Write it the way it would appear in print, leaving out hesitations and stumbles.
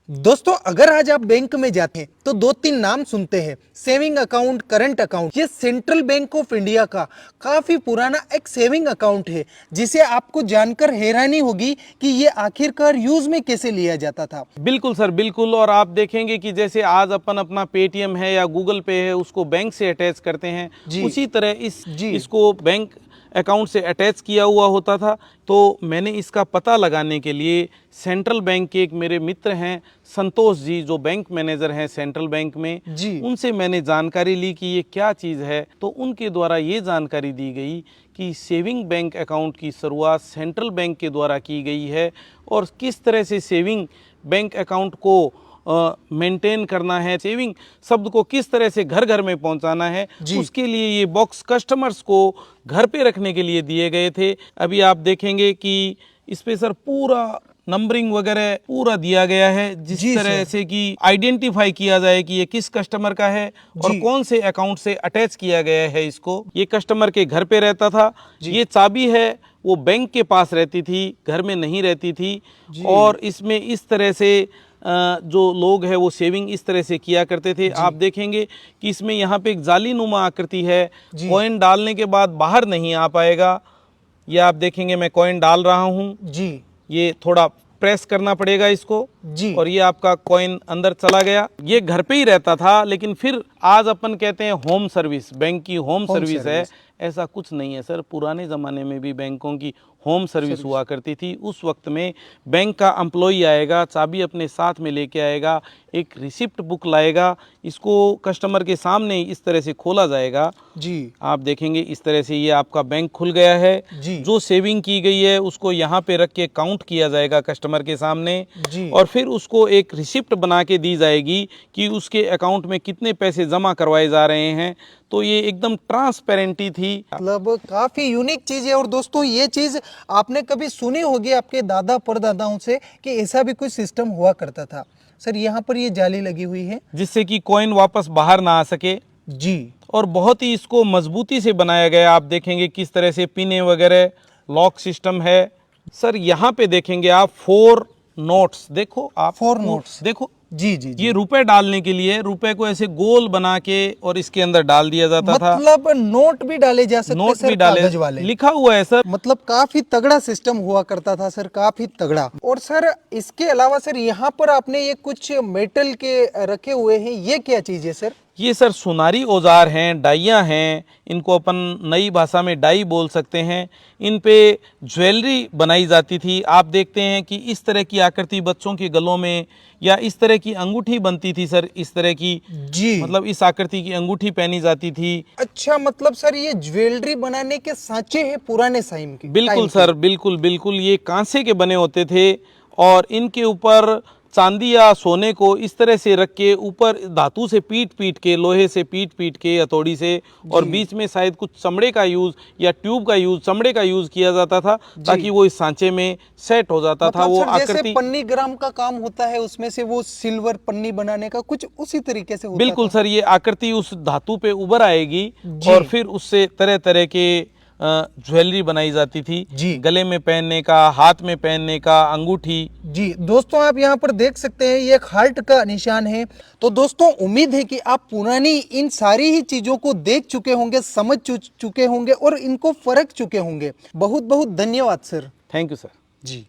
दोस्तों, अगर आज आप बैंक में जाते हैं तो दो तीन नाम सुनते हैं, सेविंग अकाउंट, करंट अकाउंट। ये सेंट्रल बैंक ऑफ इंडिया का काफी पुराना एक सेविंग अकाउंट है, जिसे आपको जानकर हैरानी होगी कि ये आखिरकार यूज में कैसे लिया जाता था। बिल्कुल सर, बिल्कुल। और आप देखेंगे कि जैसे आज अपन अपना पेटीएम है या गूगल पे है उसको बैंक से अटैच करते हैं, उसी तरह इसको बैंक अकाउंट से अटैच किया हुआ होता था। तो मैंने इसका पता लगाने के लिए सेंट्रल बैंक के एक मेरे मित्र हैं संतोष जी, जो बैंक मैनेजर हैं सेंट्रल बैंक में, उनसे मैंने जानकारी ली कि ये क्या चीज़ है। तो उनके द्वारा ये जानकारी दी गई कि सेविंग बैंक अकाउंट की शुरुआत सेंट्रल बैंक के द्वारा की गई है और किस तरह से सेविंग बैंक अकाउंट को मेंटेन करना है, सेविंग शब्द को किस तरह से घर घर में पहुंचाना है, उसके लिए ये बॉक्स कस्टमर्स को घर पे रखने के लिए दिए गए थे। अभी आप देखेंगे कि इस पे सर पूरा नंबरिंग वगैरह पूरा दिया गया है, जिस तरह से कि आइडेंटिफाई किया जाए कि ये किस कस्टमर का है और कौन से अकाउंट से अटैच किया गया है इसको। ये कस्टमर के घर पे रहता था। ये चाबी है वो बैंक के पास रहती थी, घर में नहीं रहती थी। और इसमें इस तरह से जो लोग हैं वो सेविंग इस तरह से किया करते थे। आप देखेंगे कि इसमें यहाँ पे एक जालीनुमा आकृति है, कॉइन डालने के बाद बाहर नहीं आ पाएगा। ये आप देखेंगे मैं कॉइन डाल रहा हूँ जी, ये थोड़ा प्रेस करना पड़ेगा इसको जी, और ये आपका कॉइन अंदर चला गया। ये घर पे ही रहता था, लेकिन फिर आज अपन कहते हैं होम सर्विस, बैंक की होम सर्विस है। ऐसा कुछ नहीं है सर, पुराने ज़माने में भी बैंकों की होम सर्विस हुआ करती थी। उस वक्त में बैंक का एम्प्लॉई आएगा, चाबी अपने साथ में लेके आएगा, एक रिसिप्ट बुक लाएगा, इसको कस्टमर के सामने इस तरह से खोला जाएगा जी। आप देखेंगे इस तरह से ये आपका बैंक खुल गया है जी। जो सेविंग की गई है उसको यहाँ पे रख के काउंट किया जाएगा कस्टमर के सामने जी। और फिर उसको एक रिसिप्ट बना के दी जाएगी कि उसके अकाउंट में कितने पैसे जमा करवाए जा रहे हैं। तो ये एकदम ट्रांसपेरेंटी थी, मतलब काफी यूनिक चीज है। और दोस्तों, ये चीज आपने कभी सुनी होगी आपके दादा परदादाओं से कि ऐसा भी कोई सिस्टम हुआ करता था। सर, यहाँ पर ये जाली लगी हुई है जिससे कि कॉइन वापस बाहर ना आ सके जी। और बहुत ही इसको मजबूती से बनाया गया। आप देखेंगे किस तरह से पिने वगैरह लॉक सिस्टम है। सर यहाँ पे देखेंगे आप 4 नोट्स, देखो आप 4 नोट्स देखो जी जी जी। ये रुपए डालने के लिए रुपए को ऐसे गोल बना के और इसके अंदर डाल दिया जाता था। मतलब नोट भी डाले जा सकते, नोट भी डाले वाले लिखा हुआ है सर। मतलब काफी तगड़ा सिस्टम हुआ करता था सर, काफी तगड़ा। और सर इसके अलावा सर यहाँ पर आपने ये कुछ मेटल के रखे हुए हैं, ये क्या चीज है सर? ये सर सुनारी औजार हैं, डाइयाँ हैं, इनको अपन नई भाषा में डाई बोल सकते हैं। इन पे ज्वेलरी बनाई जाती थी। आप देखते हैं कि इस तरह की आकृति बच्चों के गलों में या इस तरह की अंगूठी बनती थी सर, इस तरह की जी, मतलब इस आकृति की अंगूठी पहनी जाती थी। अच्छा, मतलब सर ये ज्वेलरी बनाने के सांचे हैं पुराने टाइम के? बिल्कुल सर, बिल्कुल बिल्कुल। ये कांसे के बने होते थे और इनके ऊपर चांदी या सोने को इस तरह से रख के ऊपर धातु से पीट पीट के, लोहे से पीट पीट के, हथौड़ी से, और बीच में शायद कुछ चमड़े का यूज या ट्यूब का यूज, चमड़े का यूज किया जाता था ताकि वो इस सांचे में सेट हो जाता था। वो जैसे पन्नी ग्राम का काम होता है उसमें से वो सिल्वर पन्नी बनाने का कुछ उसी तरीके से होता बिल्कुल सर। ये आकृति उस धातु पे उभर आएगी और फिर उससे तरह तरह के ज्वेलरी बनाई जाती थी जी। गले में पहनने का, हाथ में पहनने का, अंगूठी जी। दोस्तों, आप यहाँ पर देख सकते हैं ये एक हार्ट का निशान है। तो दोस्तों, उम्मीद है कि आप पुरानी इन सारी ही चीजों को देख चुके होंगे, समझ चुके होंगे और इनको परख चुके होंगे। बहुत बहुत धन्यवाद sir. Thank you sir ji.